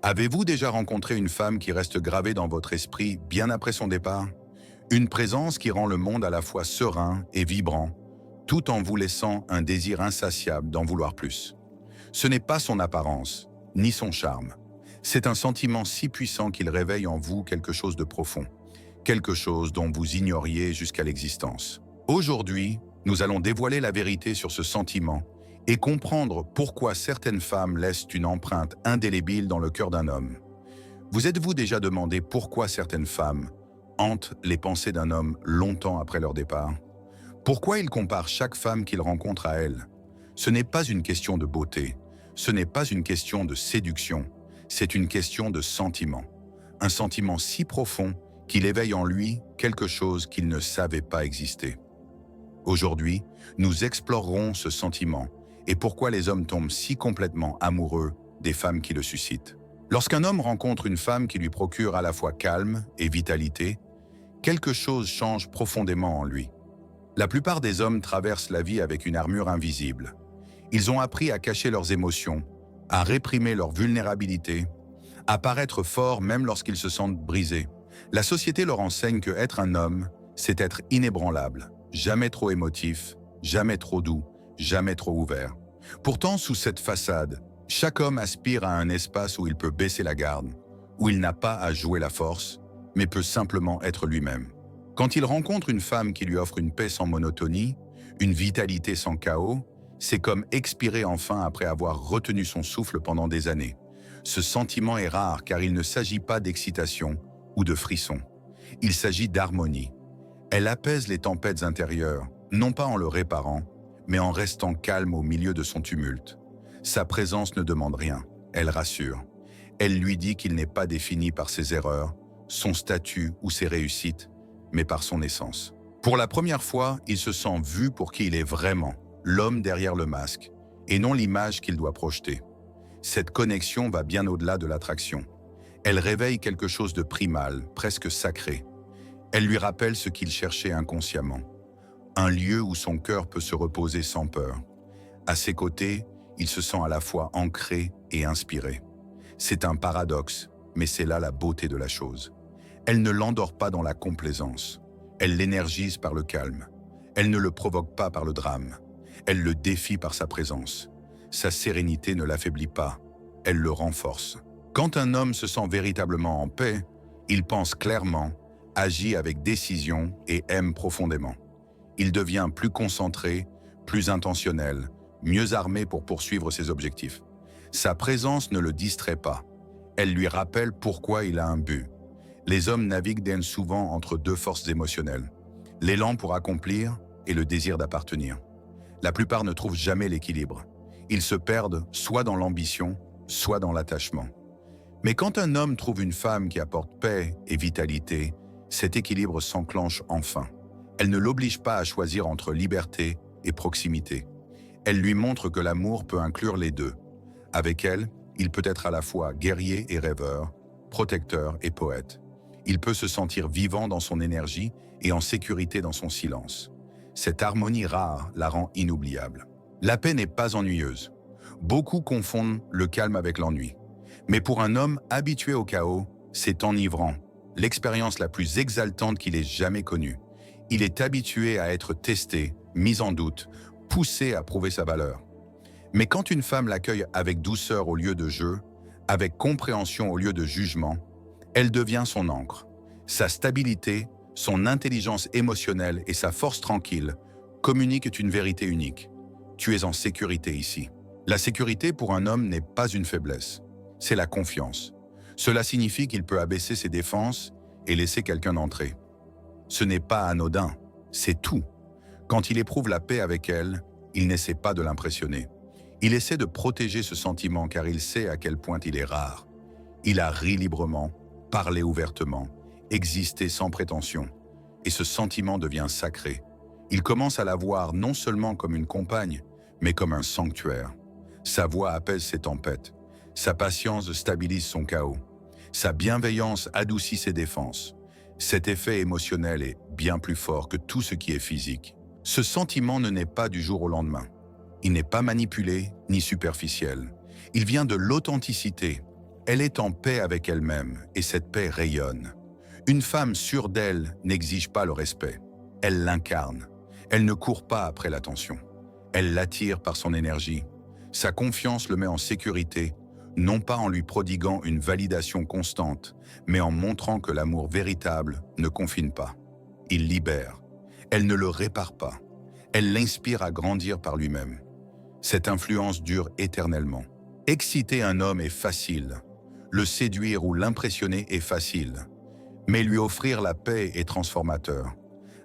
Avez-vous déjà rencontré une femme qui reste gravée dans votre esprit bien après son départ? Une présence qui rend le monde à la fois serein et vibrant, tout en vous laissant un désir insatiable d'en vouloir plus. Ce n'est pas son apparence, ni son charme. C'est un sentiment si puissant qu'il réveille en vous quelque chose de profond, quelque chose dont vous ignoriez jusqu'à l'existence. Aujourd'hui, nous allons dévoiler la vérité sur ce sentiment et comprendre pourquoi certaines femmes laissent une empreinte indélébile dans le cœur d'un homme. Vous êtes-vous déjà demandé pourquoi certaines femmes hantent les pensées d'un homme longtemps après leur départ? Pourquoi ils comparent chaque femme qu'ils rencontrent à elle? Ce n'est pas une question de beauté, ce n'est pas une question de séduction, c'est une question de sentiment. Un sentiment si profond qu'il éveille en lui quelque chose qu'il ne savait pas exister. Aujourd'hui, nous explorerons ce sentiment et pourquoi les hommes tombent si complètement amoureux des femmes qui le suscitent. Lorsqu'un homme rencontre une femme qui lui procure à la fois calme et vitalité, quelque chose change profondément en lui. La plupart des hommes traversent la vie avec une armure invisible. Ils ont appris à cacher leurs émotions, à réprimer leur vulnérabilité, à paraître forts même lorsqu'ils se sentent brisés. La société leur enseigne que être un homme, c'est être inébranlable, jamais trop émotif, jamais trop doux, jamais trop ouvert. Pourtant, sous cette façade, chaque homme aspire à un espace où il peut baisser la garde, où il n'a pas à jouer la force, mais peut simplement être lui-même. Quand il rencontre une femme qui lui offre une paix sans monotonie, une vitalité sans chaos, c'est comme expirer enfin après avoir retenu son souffle pendant des années. Ce sentiment est rare car il ne s'agit pas d'excitation ou de frisson. Il s'agit d'harmonie. Elle apaise les tempêtes intérieures, non pas en le réparant, mais en restant calme au milieu de son tumulte. Sa présence ne demande rien, elle rassure. Elle lui dit qu'il n'est pas défini par ses erreurs, son statut ou ses réussites, mais par son essence. Pour la première fois, il se sent vu pour qui il est vraiment, l'homme derrière le masque, et non l'image qu'il doit projeter. Cette connexion va bien au-delà de l'attraction. Elle réveille quelque chose de primal, presque sacré. Elle lui rappelle ce qu'il cherchait inconsciemment. Un lieu où son cœur peut se reposer sans peur. À ses côtés, il se sent à la fois ancré et inspiré. C'est un paradoxe, mais c'est là la beauté de la chose. Elle ne l'endort pas dans la complaisance. Elle l'énergise par le calme. Elle ne le provoque pas par le drame. Elle le défie par sa présence. Sa sérénité ne l'affaiblit pas, elle le renforce. Quand un homme se sent véritablement en paix, il pense clairement, agit avec décision et aime profondément. Il devient plus concentré, plus intentionnel, mieux armé pour poursuivre ses objectifs. Sa présence ne le distrait pas. Elle lui rappelle pourquoi il a un but. Les hommes naviguent souvent entre deux forces émotionnelles, l'élan pour accomplir et le désir d'appartenir. La plupart ne trouvent jamais l'équilibre. Ils se perdent soit dans l'ambition, soit dans l'attachement. Mais quand un homme trouve une femme qui apporte paix et vitalité, cet équilibre s'enclenche enfin. Elle ne l'oblige pas à choisir entre liberté et proximité. Elle lui montre que l'amour peut inclure les deux. Avec elle, il peut être à la fois guerrier et rêveur, protecteur et poète. Il peut se sentir vivant dans son énergie et en sécurité dans son silence. Cette harmonie rare la rend inoubliable. La paix n'est pas ennuyeuse. Beaucoup confondent le calme avec l'ennui. Mais pour un homme habitué au chaos, c'est enivrant, l'expérience la plus exaltante qu'il ait jamais connue. Il est habitué à être testé, mis en doute, poussé à prouver sa valeur. Mais quand une femme l'accueille avec douceur au lieu de jeu, avec compréhension au lieu de jugement, elle devient son ancre. Sa stabilité, son intelligence émotionnelle et sa force tranquille communiquent une vérité unique. Tu es en sécurité ici. La sécurité pour un homme n'est pas une faiblesse, c'est la confiance. Cela signifie qu'il peut abaisser ses défenses et laisser quelqu'un entrer. Ce n'est pas anodin, c'est tout. Quand il éprouve la paix avec elle, il n'essaie pas de l'impressionner. Il essaie de protéger ce sentiment car il sait à quel point il est rare. Il a ri librement, parlé ouvertement, existé sans prétention. Et ce sentiment devient sacré. Il commence à la voir non seulement comme une compagne, mais comme un sanctuaire. Sa voix apaise ses tempêtes. Sa patience stabilise son chaos. Sa bienveillance adoucit ses défenses. Cet effet émotionnel est bien plus fort que tout ce qui est physique. Ce sentiment ne naît pas du jour au lendemain. Il n'est pas manipulé ni superficiel. Il vient de l'authenticité. Elle est en paix avec elle-même et cette paix rayonne. Une femme sûre d'elle n'exige pas le respect. Elle l'incarne. Elle ne court pas après l'attention. Elle l'attire par son énergie. Sa confiance le met en sécurité, non pas en lui prodiguant une validation constante, mais en montrant que l'amour véritable ne confine pas. Il libère. Elle ne le répare pas. Elle l'inspire à grandir par lui-même. Cette influence dure éternellement. Exciter un homme est facile. Le séduire ou l'impressionner est facile. Mais lui offrir la paix est transformateur.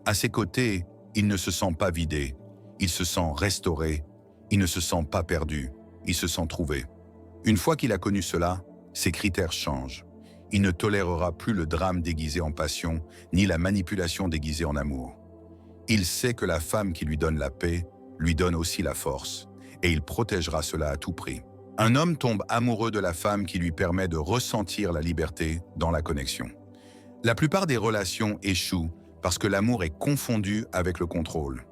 À ses côtés, il ne se sent pas vidé. Il se sent restauré. Il ne se sent pas perdu. Il se sent trouvé. Une fois qu'il a connu cela, ses critères changent. Il ne tolérera plus le drame déguisé en passion, ni la manipulation déguisée en amour. Il sait que la femme qui lui donne la paix lui donne aussi la force, et il protégera cela à tout prix. Un homme tombe amoureux de la femme qui lui permet de ressentir la liberté dans la connexion. La plupart des relations échouent parce que l'amour est confondu avec le contrôle.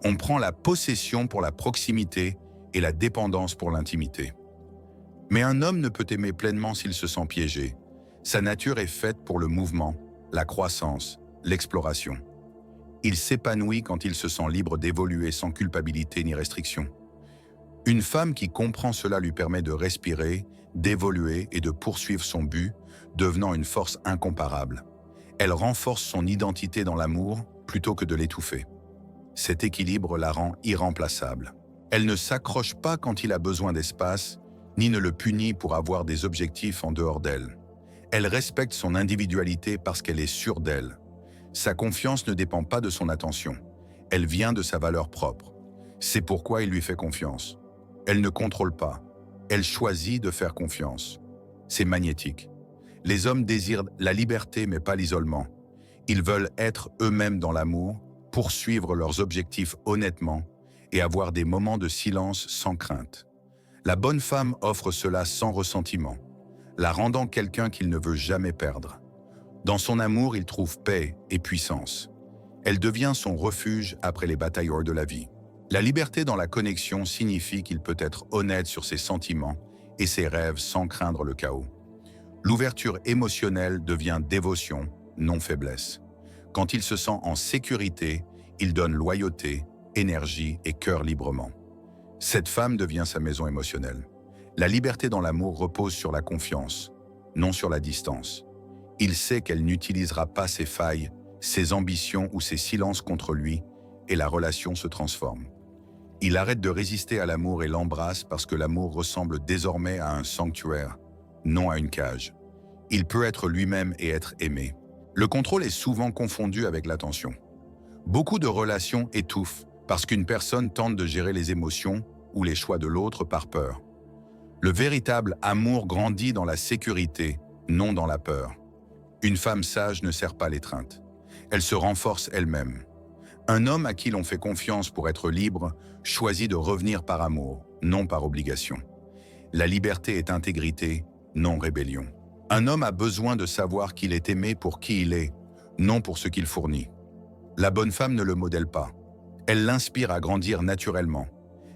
On prend la possession pour la proximité et la dépendance pour l'intimité. Mais un homme ne peut aimer pleinement s'il se sent piégé. Sa nature est faite pour le mouvement, la croissance, l'exploration. Il s'épanouit quand il se sent libre d'évoluer sans culpabilité ni restriction. Une femme qui comprend cela lui permet de respirer, d'évoluer et de poursuivre son but, devenant une force incomparable. Elle renforce son identité dans l'amour plutôt que de l'étouffer. Cet équilibre la rend irremplaçable. Elle ne s'accroche pas quand il a besoin d'espace, ni ne le punit pour avoir des objectifs en dehors d'elle. Elle respecte son individualité parce qu'elle est sûre d'elle. Sa confiance ne dépend pas de son attention. Elle vient de sa valeur propre. C'est pourquoi il lui fait confiance. Elle ne contrôle pas. Elle choisit de faire confiance. C'est magnétique. Les hommes désirent la liberté mais pas l'isolement. Ils veulent être eux-mêmes dans l'amour, poursuivre leurs objectifs honnêtement et avoir des moments de silence sans crainte. La bonne femme offre cela sans ressentiment, la rendant quelqu'un qu'il ne veut jamais perdre. Dans son amour, il trouve paix et puissance. Elle devient son refuge après les batailles hors de la vie. La liberté dans la connexion signifie qu'il peut être honnête sur ses sentiments et ses rêves sans craindre le chaos. L'ouverture émotionnelle devient dévotion, non faiblesse. Quand il se sent en sécurité, il donne loyauté, énergie et cœur librement. Cette femme devient sa maison émotionnelle. La liberté dans l'amour repose sur la confiance, non sur la distance. Il sait qu'elle n'utilisera pas ses failles, ses ambitions ou ses silences contre lui, et la relation se transforme. Il arrête de résister à l'amour et l'embrasse parce que l'amour ressemble désormais à un sanctuaire, non à une cage. Il peut être lui-même et être aimé. Le contrôle est souvent confondu avec l'attention. Beaucoup de relations étouffent parce qu'une personne tente de gérer les émotions ou les choix de l'autre par peur. Le véritable amour grandit dans la sécurité, non dans la peur. Une femme sage ne sert pas l'étreinte. Elle se renforce elle-même. Un homme à qui l'on fait confiance pour être libre choisit de revenir par amour, non par obligation. La liberté est intégrité, non rébellion. Un homme a besoin de savoir qu'il est aimé pour qui il est, non pour ce qu'il fournit. La bonne femme ne le modèle pas. Elle l'inspire à grandir naturellement.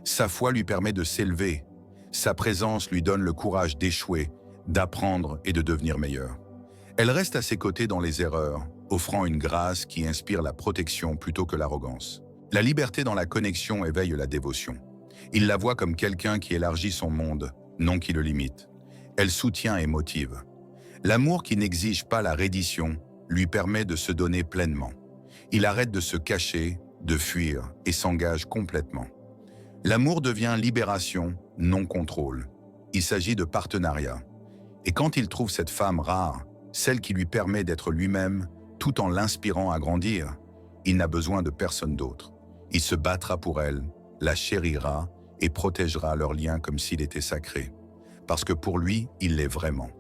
Sa foi lui permet de s'élever. Sa présence lui donne le courage d'échouer, d'apprendre et de devenir meilleur. Elle reste à ses côtés dans les erreurs, offrant une grâce qui inspire la protection plutôt que l'arrogance. La liberté dans la connexion éveille la dévotion. Il la voit comme quelqu'un qui élargit son monde, non qui le limite. Elle soutient et motive. L'amour qui n'exige pas la reddition lui permet de se donner pleinement. Il arrête de se cacher, de fuir et s'engage complètement. L'amour devient libération, non contrôle. Il s'agit de partenariat. Et quand il trouve cette femme rare, celle qui lui permet d'être lui-même, tout en l'inspirant à grandir, il n'a besoin de personne d'autre. Il se battra pour elle, la chérira et protégera leur lien comme s'il était sacré. Parce que pour lui, il l'est vraiment.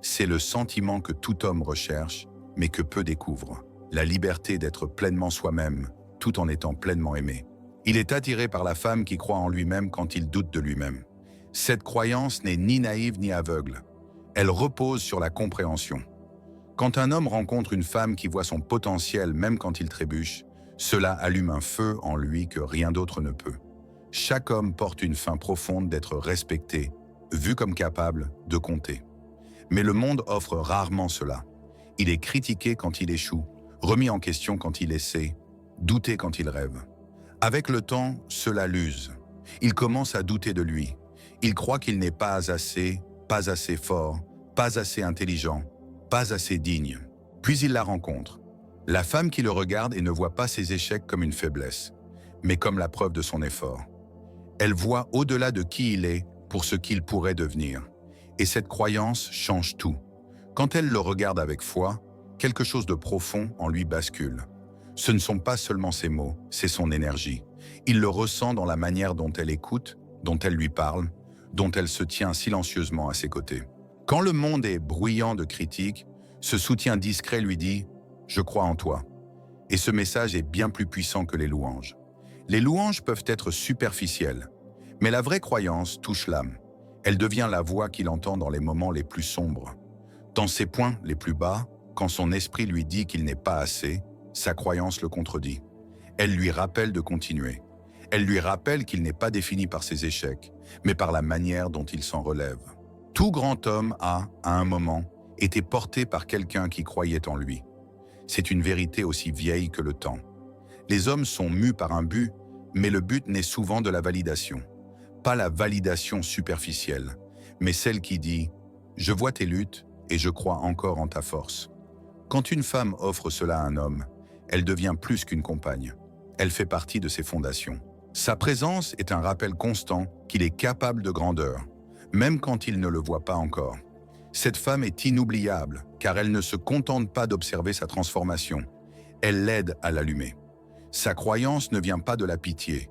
C'est le sentiment que tout homme recherche, mais que peu découvrent. La liberté d'être pleinement soi-même, tout en étant pleinement aimé. Il est attiré par la femme qui croit en lui-même quand il doute de lui-même. Cette croyance n'est ni naïve ni aveugle. Elle repose sur la compréhension. Quand un homme rencontre une femme qui voit son potentiel même quand il trébuche, cela allume un feu en lui que rien d'autre ne peut. Chaque homme porte une faim profonde d'être respecté, vu comme capable de compter. Mais le monde offre rarement cela. Il est critiqué quand il échoue, remis en question quand il essaie, douté quand il rêve. Avec le temps, cela l'use. Il commence à douter de lui. Il croit qu'il n'est pas assez fort, pas assez intelligent, pas assez digne. Puis il la rencontre. La femme qui le regarde et ne voit pas ses échecs comme une faiblesse, mais comme la preuve de son effort. Elle voit au-delà de qui il est pour ce qu'il pourrait devenir. Et cette croyance change tout. Quand elle le regarde avec foi, quelque chose de profond en lui bascule. Ce ne sont pas seulement ses mots, c'est son énergie. Il le ressent dans la manière dont elle écoute, dont elle lui parle, dont elle se tient silencieusement à ses côtés. Quand le monde est bruyant de critiques, ce soutien discret lui dit « Je crois en toi ». Et ce message est bien plus puissant que les louanges. Les louanges peuvent être superficielles, mais la vraie croyance touche l'âme. Elle devient la voix qu'il entend dans les moments les plus sombres. Dans ses points les plus bas, quand son esprit lui dit qu'il n'est pas assez, sa croyance le contredit. Elle lui rappelle de continuer. Elle lui rappelle qu'il n'est pas défini par ses échecs, mais par la manière dont il s'en relève. Tout grand homme a, à un moment, été porté par quelqu'un qui croyait en lui. C'est une vérité aussi vieille que le temps. Les hommes sont mus par un but, mais le but naît souvent de la validation. Pas la validation superficielle, mais celle qui dit « Je vois tes luttes et je crois encore en ta force ». Quand une femme offre cela à un homme, elle devient plus qu'une compagne. Elle fait partie de ses fondations. Sa présence est un rappel constant qu'il est capable de grandeur, même quand il ne le voit pas encore. Cette femme est inoubliable, car elle ne se contente pas d'observer sa transformation. Elle l'aide à l'allumer. Sa croyance ne vient pas de la pitié.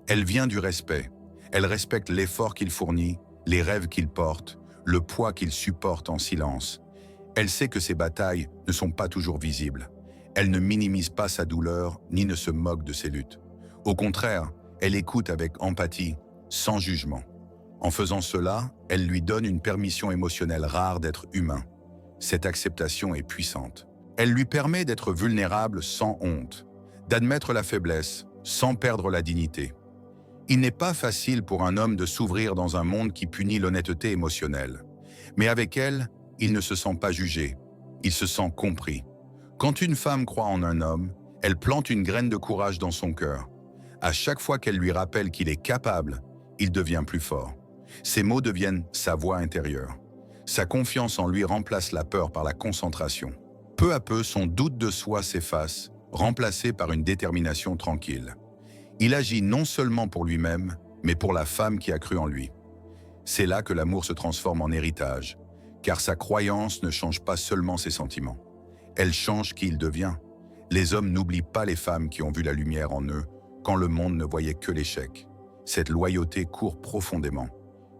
Elle vient du respect. Elle respecte l'effort qu'il fournit, les rêves qu'il porte, le poids qu'il supporte en silence. Elle sait que ses batailles ne sont pas toujours visibles. Elle ne minimise pas sa douleur, ni ne se moque de ses luttes. Au contraire, elle écoute avec empathie, sans jugement. En faisant cela, elle lui donne une permission émotionnelle rare d'être humain. Cette acceptation est puissante. Elle lui permet d'être vulnérable sans honte, d'admettre la faiblesse sans perdre la dignité. Il n'est pas facile pour un homme de s'ouvrir dans un monde qui punit l'honnêteté émotionnelle. Mais avec elle, il ne se sent pas jugé, il se sent compris. Quand une femme croit en un homme, elle plante une graine de courage dans son cœur. À chaque fois qu'elle lui rappelle qu'il est capable, il devient plus fort. Ses mots deviennent sa voix intérieure. Sa confiance en lui remplace la peur par la concentration. Peu à peu, son doute de soi s'efface, remplacé par une détermination tranquille. Il agit non seulement pour lui-même, mais pour la femme qui a cru en lui. C'est là que l'amour se transforme en héritage, car sa croyance ne change pas seulement ses sentiments. Elle change qui il devient. Les hommes n'oublient pas les femmes qui ont vu la lumière en eux quand le monde ne voyait que l'échec. Cette loyauté court profondément.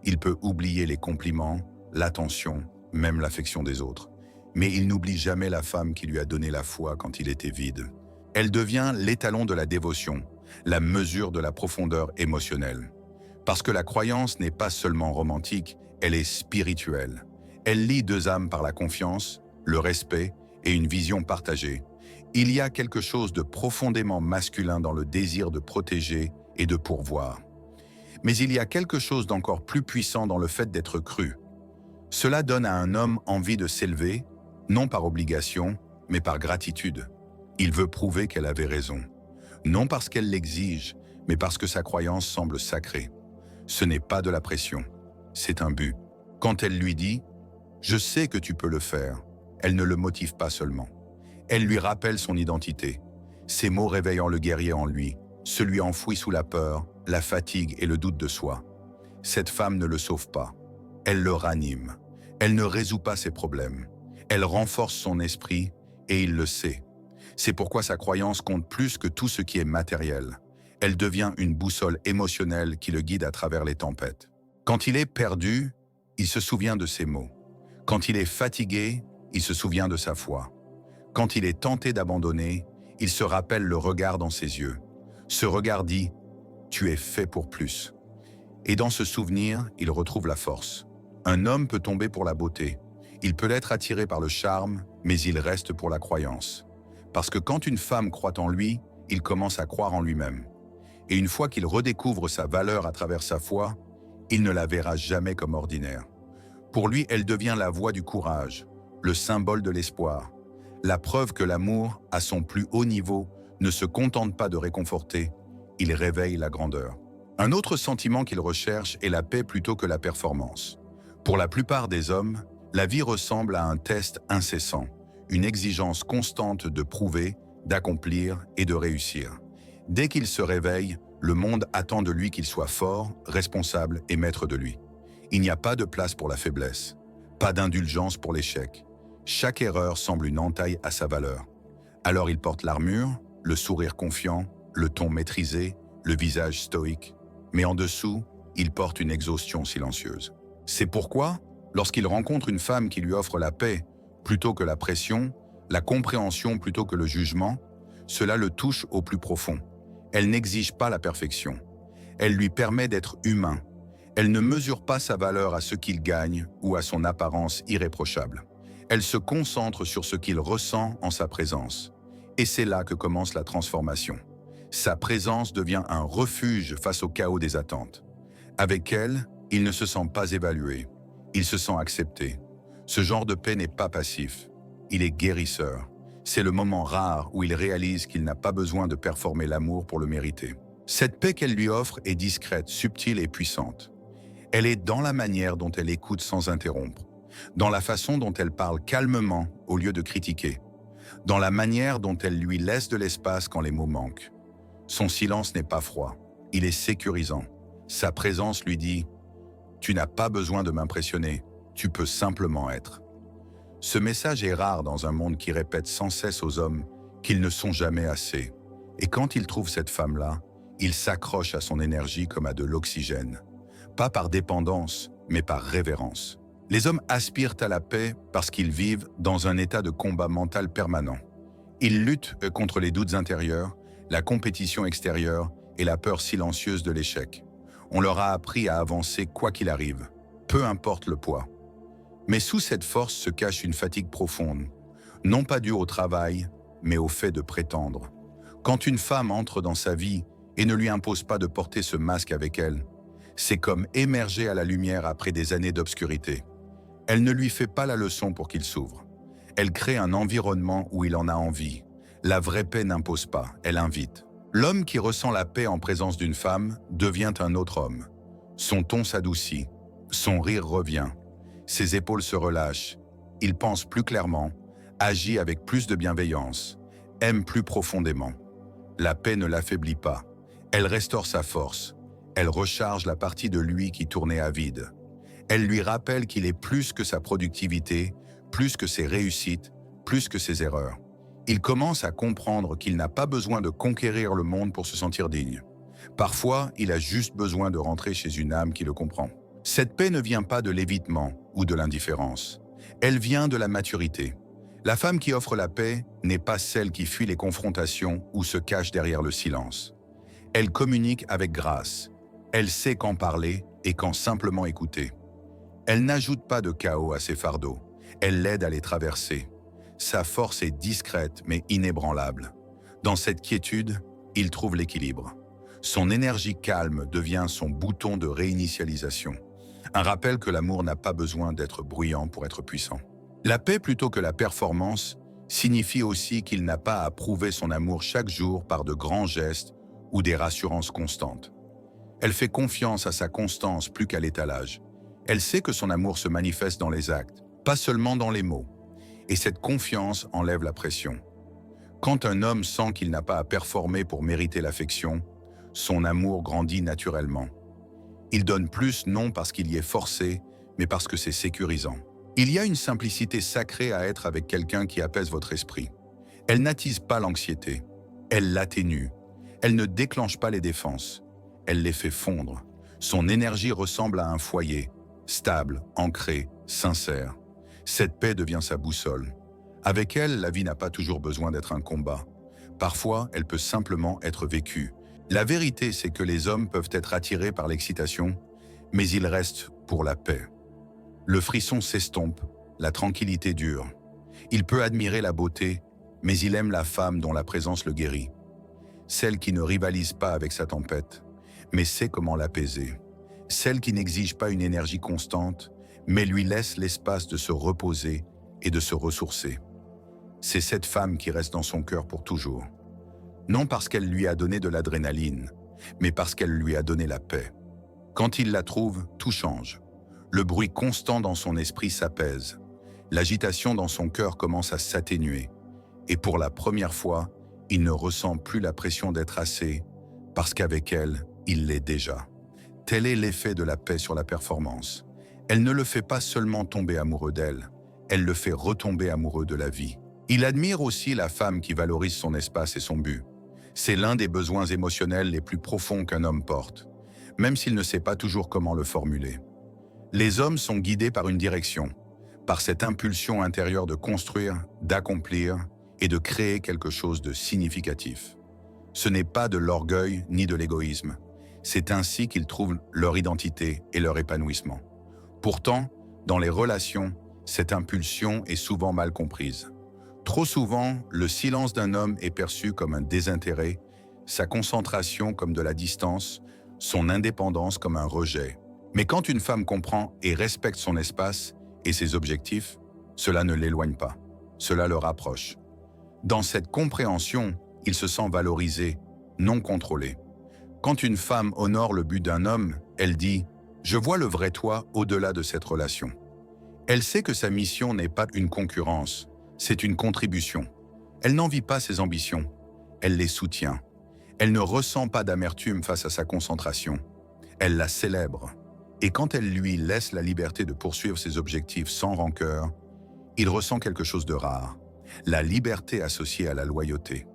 Il peut oublier les compliments, l'attention, même l'affection des autres. Mais il n'oublie jamais la femme qui lui a donné la foi quand il était vide. Elle devient l'étalon de la dévotion, la mesure de la profondeur émotionnelle. Parce que la croyance n'est pas seulement romantique, elle est spirituelle. Elle lie deux âmes par la confiance, le respect et une vision partagée. Il y a quelque chose de profondément masculin dans le désir de protéger et de pourvoir. Mais il y a quelque chose d'encore plus puissant dans le fait d'être cru. Cela donne à un homme envie de s'élever, non par obligation, mais par gratitude. Il veut prouver qu'elle avait raison. Non parce qu'elle l'exige, mais parce que sa croyance semble sacrée. Ce n'est pas de la pression, c'est un but. Quand elle lui dit « Je sais que tu peux le faire », elle ne le motive pas seulement. Elle lui rappelle son identité, ses mots réveillant le guerrier en lui, celui enfoui sous la peur, la fatigue et le doute de soi. Cette femme ne le sauve pas, elle le ranime. Elle ne résout pas ses problèmes. Elle renforce son esprit et il le sait. C'est pourquoi sa croyance compte plus que tout ce qui est matériel. Elle devient une boussole émotionnelle qui le guide à travers les tempêtes. Quand il est perdu, il se souvient de ses mots. Quand il est fatigué, il se souvient de sa foi. Quand il est tenté d'abandonner, il se rappelle le regard dans ses yeux. Ce regard dit « Tu es fait pour plus ». Et dans ce souvenir, il retrouve la force. Un homme peut tomber pour la beauté. Il peut être attiré par le charme, mais il reste pour la croyance. Parce que quand une femme croit en lui, il commence à croire en lui-même. Et une fois qu'il redécouvre sa valeur à travers sa foi, il ne la verra jamais comme ordinaire. Pour lui, elle devient la voix du courage, le symbole de l'espoir, la preuve que l'amour, à son plus haut niveau, ne se contente pas de réconforter, il réveille la grandeur. Un autre sentiment qu'il recherche est la paix plutôt que la performance. Pour la plupart des hommes, la vie ressemble à un test incessant, une exigence constante de prouver, d'accomplir et de réussir. Dès qu'il se réveille, le monde attend de lui qu'il soit fort, responsable et maître de lui. Il n'y a pas de place pour la faiblesse, pas d'indulgence pour l'échec. Chaque erreur semble une entaille à sa valeur. Alors il porte l'armure, le sourire confiant, le ton maîtrisé, le visage stoïque. Mais en dessous, il porte une exhaustion silencieuse. C'est pourquoi, lorsqu'il rencontre une femme qui lui offre la paix plutôt que la pression, la compréhension plutôt que le jugement, cela le touche au plus profond. Elle n'exige pas la perfection. Elle lui permet d'être humain. Elle ne mesure pas sa valeur à ce qu'il gagne ou à son apparence irréprochable. Elle se concentre sur ce qu'il ressent en sa présence. Et c'est là que commence la transformation. Sa présence devient un refuge face au chaos des attentes. Avec elle, il ne se sent pas évalué. Il se sent accepté. Ce genre de paix n'est pas passif. Il est guérisseur. C'est le moment rare où il réalise qu'il n'a pas besoin de performer l'amour pour le mériter. Cette paix qu'elle lui offre est discrète, subtile et puissante. Elle est dans la manière dont elle écoute sans interrompre, dans la façon dont elle parle calmement au lieu de critiquer, dans la manière dont elle lui laisse de l'espace quand les mots manquent. Son silence n'est pas froid, il est sécurisant. Sa présence lui dit « Tu n'as pas besoin de m'impressionner, tu peux simplement être ». Ce message est rare dans un monde qui répète sans cesse aux hommes qu'ils ne sont jamais assez. Et quand il trouve cette femme-là, il s'accroche à son énergie comme à de l'oxygène. Pas par dépendance, mais par révérence. Les hommes aspirent à la paix parce qu'ils vivent dans un état de combat mental permanent. Ils luttent contre les doutes intérieurs, la compétition extérieure et la peur silencieuse de l'échec. On leur a appris à avancer quoi qu'il arrive, peu importe le poids. Mais sous cette force se cache une fatigue profonde, non pas due au travail, mais au fait de prétendre. Quand une femme entre dans sa vie et ne lui impose pas de porter ce masque avec elle, c'est comme émerger à la lumière après des années d'obscurité. Elle ne lui fait pas la leçon pour qu'il s'ouvre. Elle crée un environnement où il en a envie. La vraie paix n'impose pas, elle invite. L'homme qui ressent la paix en présence d'une femme devient un autre homme. Son ton s'adoucit, son rire revient, ses épaules se relâchent, il pense plus clairement, agit avec plus de bienveillance, aime plus profondément. La paix ne l'affaiblit pas, elle restaure sa force, elle recharge la partie de lui qui tournait à vide. Elle lui rappelle qu'il est plus que sa productivité, plus que ses réussites, plus que ses erreurs. Il commence à comprendre qu'il n'a pas besoin de conquérir le monde pour se sentir digne. Parfois, il a juste besoin de rentrer chez une âme qui le comprend. Cette paix ne vient pas de l'évitement ou de l'indifférence. Elle vient de la maturité. La femme qui offre la paix n'est pas celle qui fuit les confrontations ou se cache derrière le silence. Elle communique avec grâce. Elle sait quand parler et quand simplement écouter. Elle n'ajoute pas de chaos à ses fardeaux. Elle l'aide à les traverser. Sa force est discrète mais inébranlable. Dans cette quiétude, il trouve l'équilibre. Son énergie calme devient son bouton de réinitialisation. Un rappel que l'amour n'a pas besoin d'être bruyant pour être puissant. La paix plutôt que la performance signifie aussi qu'il n'a pas à prouver son amour chaque jour par de grands gestes ou des rassurances constantes. Elle fait confiance à sa constance plus qu'à l'étalage. Elle sait que son amour se manifeste dans les actes, pas seulement dans les mots. Et cette confiance enlève la pression. Quand un homme sent qu'il n'a pas à performer pour mériter l'affection, son amour grandit naturellement. Il donne plus non parce qu'il y est forcé, mais parce que c'est sécurisant. Il y a une simplicité sacrée à être avec quelqu'un qui apaise votre esprit. Elle n'attise pas l'anxiété, elle l'atténue. Elle ne déclenche pas les défenses, elle les fait fondre. Son énergie ressemble à un foyer, stable, ancré, sincère. Cette paix devient sa boussole. Avec elle, la vie n'a pas toujours besoin d'être un combat. Parfois, elle peut simplement être vécue. La vérité, c'est que les hommes peuvent être attirés par l'excitation, mais ils restent pour la paix. Le frisson s'estompe, la tranquillité dure. Il peut admirer la beauté, mais il aime la femme dont la présence le guérit. Celle qui ne rivalise pas avec sa tempête, mais sait comment l'apaiser. Celle qui n'exige pas une énergie constante, mais lui laisse l'espace de se reposer et de se ressourcer. C'est cette femme qui reste dans son cœur pour toujours. Non parce qu'elle lui a donné de l'adrénaline, mais parce qu'elle lui a donné la paix. Quand il la trouve, tout change. Le bruit constant dans son esprit s'apaise. L'agitation dans son cœur commence à s'atténuer. Et pour la première fois, il ne ressent plus la pression d'être assez, parce qu'avec elle, il l'est déjà. Tel est l'effet de la paix sur la performance. Elle ne le fait pas seulement tomber amoureux d'elle, elle le fait retomber amoureux de la vie. Il admire aussi la femme qui valorise son espace et son but. C'est l'un des besoins émotionnels les plus profonds qu'un homme porte, même s'il ne sait pas toujours comment le formuler. Les hommes sont guidés par une direction, par cette impulsion intérieure de construire, d'accomplir et de créer quelque chose de significatif. Ce n'est pas de l'orgueil ni de l'égoïsme. C'est ainsi qu'ils trouvent leur identité et leur épanouissement. Pourtant, dans les relations, cette impulsion est souvent mal comprise. Trop souvent, le silence d'un homme est perçu comme un désintérêt, sa concentration comme de la distance, son indépendance comme un rejet. Mais quand une femme comprend et respecte son espace et ses objectifs, cela ne l'éloigne pas, cela le rapproche. Dans cette compréhension, il se sent valorisé, non contrôlé. Quand une femme honore le but d'un homme, elle dit « Je vois le vrai toi au-delà de cette relation ». Elle sait que sa mission n'est pas une concurrence, c'est une contribution. Elle n'envie pas ses ambitions, elle les soutient. Elle ne ressent pas d'amertume face à sa concentration. Elle la célèbre. Et quand elle lui laisse la liberté de poursuivre ses objectifs sans rancœur, il ressent quelque chose de rare, la liberté associée à la loyauté.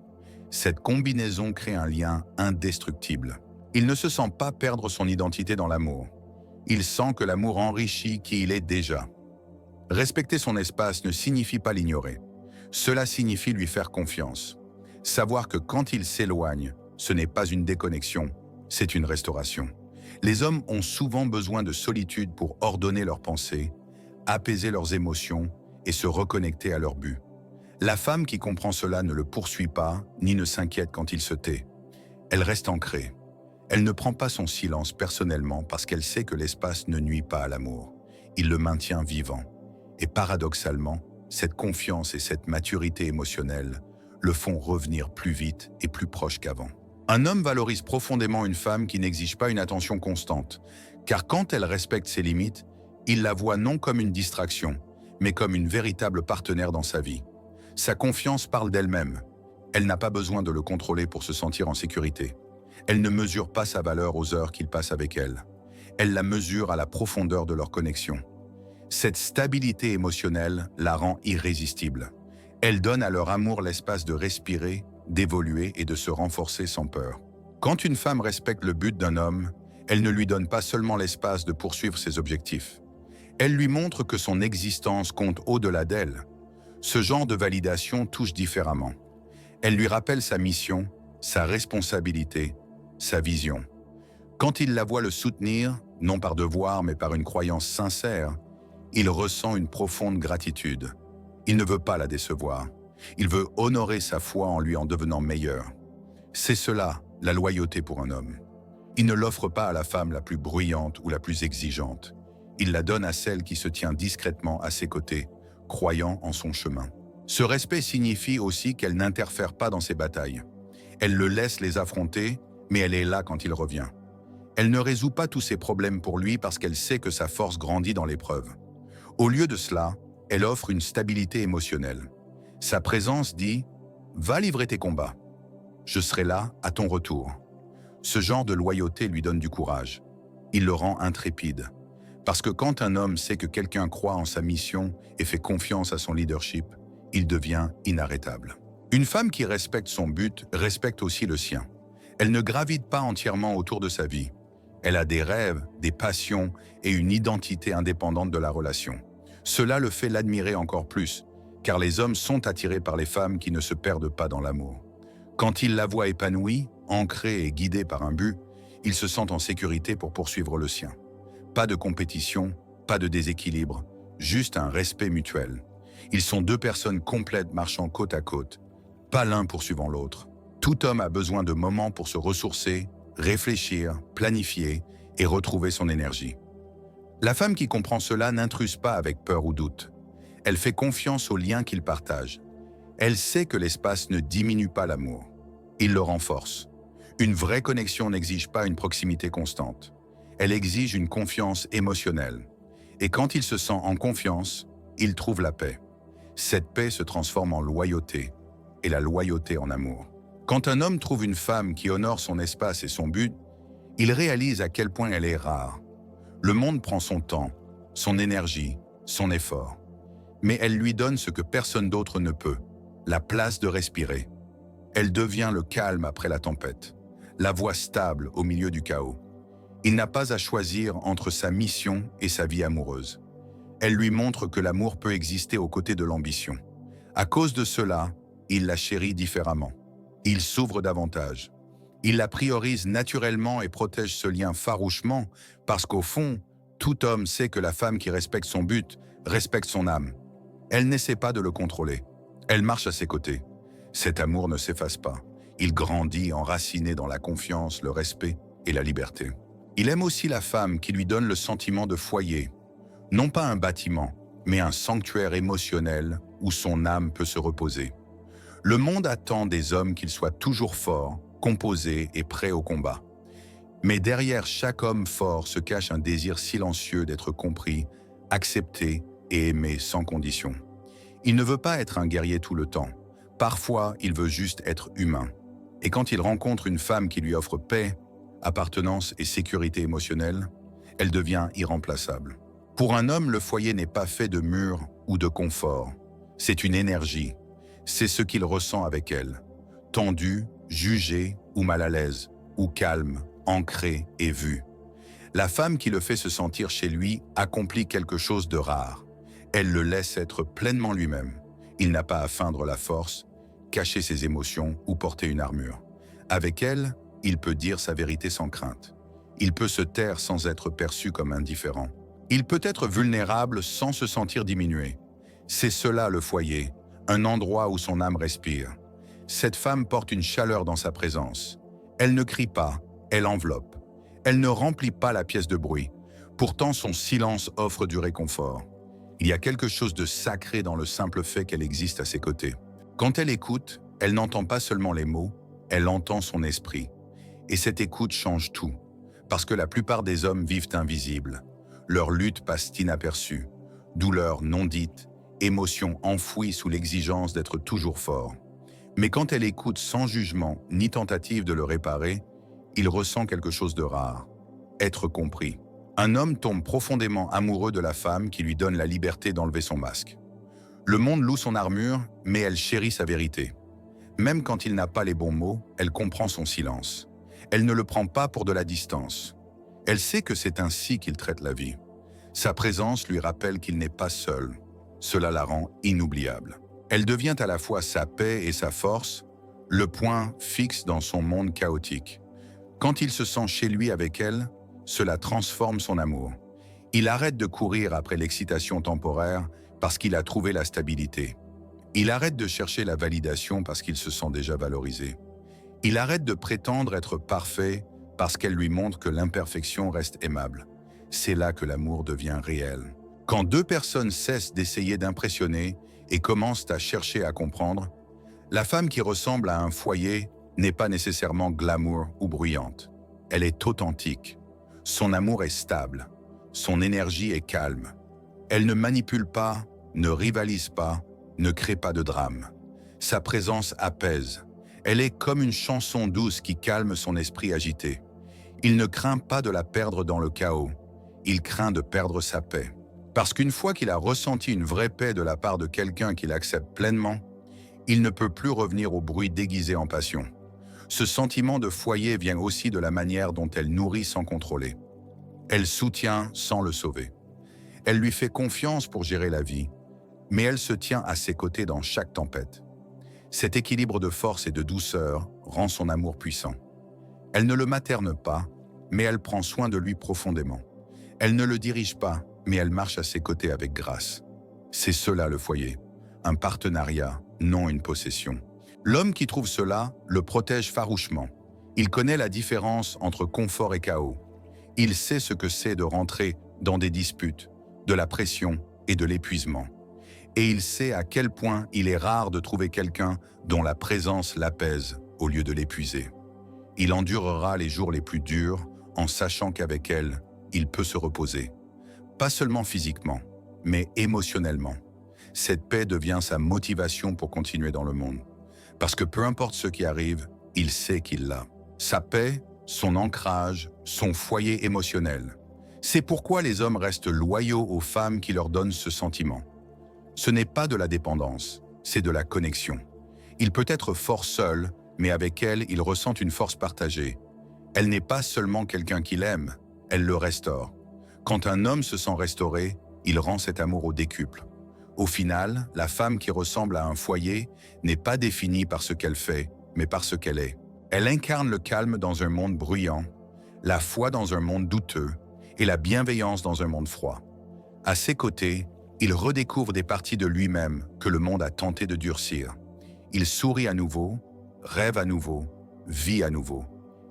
Cette combinaison crée un lien indestructible. Il ne se sent pas perdre son identité dans l'amour. Il sent que l'amour enrichit qui il est déjà. Respecter son espace ne signifie pas l'ignorer. Cela signifie lui faire confiance. Savoir que quand il s'éloigne, ce n'est pas une déconnexion, c'est une restauration. Les hommes ont souvent besoin de solitude pour ordonner leurs pensées, apaiser leurs émotions et se reconnecter à leur but. La femme qui comprend cela ne le poursuit pas, ni ne s'inquiète quand il se tait. Elle reste ancrée. Elle ne prend pas son silence personnellement parce qu'elle sait que l'espace ne nuit pas à l'amour. Il le maintient vivant. Et paradoxalement, cette confiance et cette maturité émotionnelle le font revenir plus vite et plus proche qu'avant. Un homme valorise profondément une femme qui n'exige pas une attention constante, car quand elle respecte ses limites, il la voit non comme une distraction, mais comme une véritable partenaire dans sa vie. Sa confiance parle d'elle-même. Elle n'a pas besoin de le contrôler pour se sentir en sécurité. Elle ne mesure pas sa valeur aux heures qu'il passe avec elle. Elle la mesure à la profondeur de leur connexion. Cette stabilité émotionnelle la rend irrésistible. Elle donne à leur amour l'espace de respirer, d'évoluer et de se renforcer sans peur. Quand une femme respecte le but d'un homme, elle ne lui donne pas seulement l'espace de poursuivre ses objectifs. Elle lui montre que son existence compte au-delà d'elle. Ce genre de validation touche différemment. Elle lui rappelle sa mission, sa responsabilité, sa vision. Quand il la voit le soutenir, non par devoir mais par une croyance sincère, il ressent une profonde gratitude. Il ne veut pas la décevoir. Il veut honorer sa foi en lui en devenant meilleur. C'est cela, la loyauté pour un homme. Il ne l'offre pas à la femme la plus bruyante ou la plus exigeante. Il la donne à celle qui se tient discrètement à ses côtés, croyant en son chemin. Ce respect signifie aussi qu'elle n'interfère pas dans ses batailles. Elle le laisse les affronter, mais elle est là quand il revient. Elle ne résout pas tous ses problèmes pour lui parce qu'elle sait que sa force grandit dans l'épreuve. Au lieu de cela, elle offre une stabilité émotionnelle. Sa présence dit « Va livrer tes combats. Je serai là à ton retour. » Ce genre de loyauté lui donne du courage. Il le rend intrépide. Parce que quand un homme sait que quelqu'un croit en sa mission et fait confiance à son leadership, il devient inarrêtable. Une femme qui respecte son but respecte aussi le sien. Elle ne gravite pas entièrement autour de sa vie. Elle a des rêves, des passions et une identité indépendante de la relation. Cela le fait l'admirer encore plus, car les hommes sont attirés par les femmes qui ne se perdent pas dans l'amour. Quand ils la voient épanouie, ancrée et guidée par un but, ils se sentent en sécurité pour poursuivre le sien. Pas de compétition, pas de déséquilibre, juste un respect mutuel. Ils sont deux personnes complètes marchant côte à côte, pas l'un poursuivant l'autre. Tout homme a besoin de moments pour se ressourcer, réfléchir, planifier et retrouver son énergie. La femme qui comprend cela n'intruse pas avec peur ou doute. Elle fait confiance aux liens qu'ils partagent. Elle sait que l'espace ne diminue pas l'amour. Il le renforce. Une vraie connexion n'exige pas une proximité constante. Elle exige une confiance émotionnelle. Et quand il se sent en confiance, il trouve la paix. Cette paix se transforme en loyauté, et la loyauté en amour. Quand un homme trouve une femme qui honore son espace et son but, il réalise à quel point elle est rare. Le monde prend son temps, son énergie, son effort. Mais elle lui donne ce que personne d'autre ne peut, la place de respirer. Elle devient le calme après la tempête, la voie stable au milieu du chaos. Il n'a pas à choisir entre sa mission et sa vie amoureuse. Elle lui montre que l'amour peut exister aux côtés de l'ambition. À cause de cela, il la chérit différemment. Il s'ouvre davantage. Il la priorise naturellement et protège ce lien farouchement parce qu'au fond, tout homme sait que la femme qui respecte son but respecte son âme. Elle n'essaie pas de le contrôler. Elle marche à ses côtés. Cet amour ne s'efface pas. Il grandit enraciné dans la confiance, le respect et la liberté. Il aime aussi la femme qui lui donne le sentiment de foyer. Non pas un bâtiment, mais un sanctuaire émotionnel où son âme peut se reposer. Le monde attend des hommes qu'ils soient toujours forts, composés et prêts au combat. Mais derrière chaque homme fort se cache un désir silencieux d'être compris, accepté et aimé sans condition. Il ne veut pas être un guerrier tout le temps. Parfois, il veut juste être humain. Et quand il rencontre une femme qui lui offre paix, appartenance et sécurité émotionnelle, elle devient irremplaçable. Pour un homme, le foyer n'est pas fait de murs ou de confort. C'est une énergie. C'est ce qu'il ressent avec elle. Tendu, jugé ou mal à l'aise, ou calme, ancré et vu. La femme qui le fait se sentir chez lui accomplit quelque chose de rare. Elle le laisse être pleinement lui-même. Il n'a pas à feindre la force, cacher ses émotions ou porter une armure. Avec elle, il peut dire sa vérité sans crainte. Il peut se taire sans être perçu comme indifférent. Il peut être vulnérable sans se sentir diminué. C'est cela le foyer, un endroit où son âme respire. Cette femme porte une chaleur dans sa présence. Elle ne crie pas, elle enveloppe. Elle ne remplit pas la pièce de bruit. Pourtant, son silence offre du réconfort. Il y a quelque chose de sacré dans le simple fait qu'elle existe à ses côtés. Quand elle écoute, elle n'entend pas seulement les mots, elle entend son esprit. Et cette écoute change tout, parce que la plupart des hommes vivent invisibles. Leur lutte passe inaperçue, douleur non dite, émotion enfouie sous l'exigence d'être toujours fort. Mais quand elle écoute sans jugement ni tentative de le réparer, il ressent quelque chose de rare, être compris. Un homme tombe profondément amoureux de la femme qui lui donne la liberté d'enlever son masque. Le monde loue son armure, mais elle chérit sa vérité. Même quand il n'a pas les bons mots, elle comprend son silence. Elle ne le prend pas pour de la distance. Elle sait que c'est ainsi qu'il traite la vie. Sa présence lui rappelle qu'il n'est pas seul. Cela la rend inoubliable. Elle devient à la fois sa paix et sa force, le point fixe dans son monde chaotique. Quand il se sent chez lui avec elle, cela transforme son amour. Il arrête de courir après l'excitation temporaire parce qu'il a trouvé la stabilité. Il arrête de chercher la validation parce qu'il se sent déjà valorisé. Il arrête de prétendre être parfait parce qu'elle lui montre que l'imperfection reste aimable. C'est là que l'amour devient réel. Quand deux personnes cessent d'essayer d'impressionner et commencent à chercher à comprendre, la femme qui ressemble à un foyer n'est pas nécessairement glamour ou bruyante. Elle est authentique. Son amour est stable. Son énergie est calme. Elle ne manipule pas, ne rivalise pas, ne crée pas de drame. Sa présence apaise. Elle est comme une chanson douce qui calme son esprit agité. Il ne craint pas de la perdre dans le chaos. Il craint de perdre sa paix. Parce qu'une fois qu'il a ressenti une vraie paix de la part de quelqu'un qu'il accepte pleinement, il ne peut plus revenir au bruit déguisé en passion. Ce sentiment de foyer vient aussi de la manière dont elle nourrit sans contrôler. Elle soutient sans le sauver. Elle lui fait confiance pour gérer la vie, mais elle se tient à ses côtés dans chaque tempête. Cet équilibre de force et de douceur rend son amour puissant. Elle ne le materne pas, mais elle prend soin de lui profondément. Elle ne le dirige pas, mais elle marche à ses côtés avec grâce. C'est cela le foyer, un partenariat, non une possession. L'homme qui trouve cela le protège farouchement. Il connaît la différence entre confort et chaos. Il sait ce que c'est de rentrer dans des disputes, de la pression et de l'épuisement. Et il sait à quel point il est rare de trouver quelqu'un dont la présence l'apaise au lieu de l'épuiser. Il endurera les jours les plus durs en sachant qu'avec elle, il peut se reposer. Pas seulement physiquement, mais émotionnellement. Cette paix devient sa motivation pour continuer dans le monde. Parce que peu importe ce qui arrive, il sait qu'il l'a. Sa paix, son ancrage, son foyer émotionnel. C'est pourquoi les hommes restent loyaux aux femmes qui leur donnent ce sentiment. Ce n'est pas de la dépendance, c'est de la connexion. Il peut être fort seul, mais avec elle, il ressent une force partagée. Elle n'est pas seulement quelqu'un qu'il aime, elle le restaure. Quand un homme se sent restauré, il rend cet amour au décuple. Au final, la femme qui ressemble à un foyer n'est pas définie par ce qu'elle fait, mais par ce qu'elle est. Elle incarne le calme dans un monde bruyant, la foi dans un monde douteux et la bienveillance dans un monde froid. À ses côtés, il redécouvre des parties de lui-même que le monde a tenté de durcir. Il sourit à nouveau, rêve à nouveau, vit à nouveau.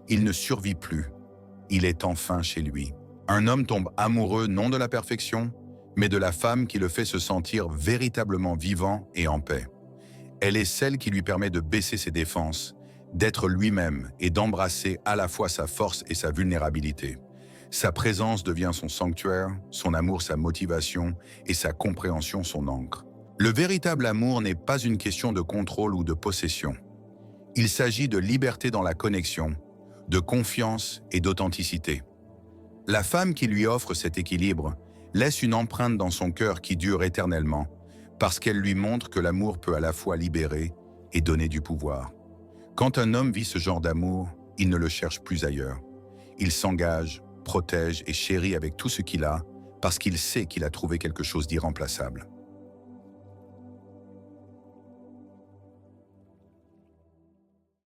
Il ne survit plus. Il est enfin chez lui. Un homme tombe amoureux non de la perfection, mais de la femme qui le fait se sentir véritablement vivant et en paix. Elle est celle qui lui permet de baisser ses défenses, d'être lui-même et d'embrasser à la fois sa force et sa vulnérabilité. Sa présence devient son sanctuaire, son amour sa motivation et sa compréhension son ancre. Le véritable amour n'est pas une question de contrôle ou de possession. Il s'agit de liberté dans la connexion, de confiance et d'authenticité. La femme qui lui offre cet équilibre laisse une empreinte dans son cœur qui dure éternellement, parce qu'elle lui montre que l'amour peut à la fois libérer et donner du pouvoir. Quand un homme vit ce genre d'amour, il ne le cherche plus ailleurs. Il s'engage, protège et chérit avec tout ce qu'il a, parce qu'il sait qu'il a trouvé quelque chose d'irremplaçable.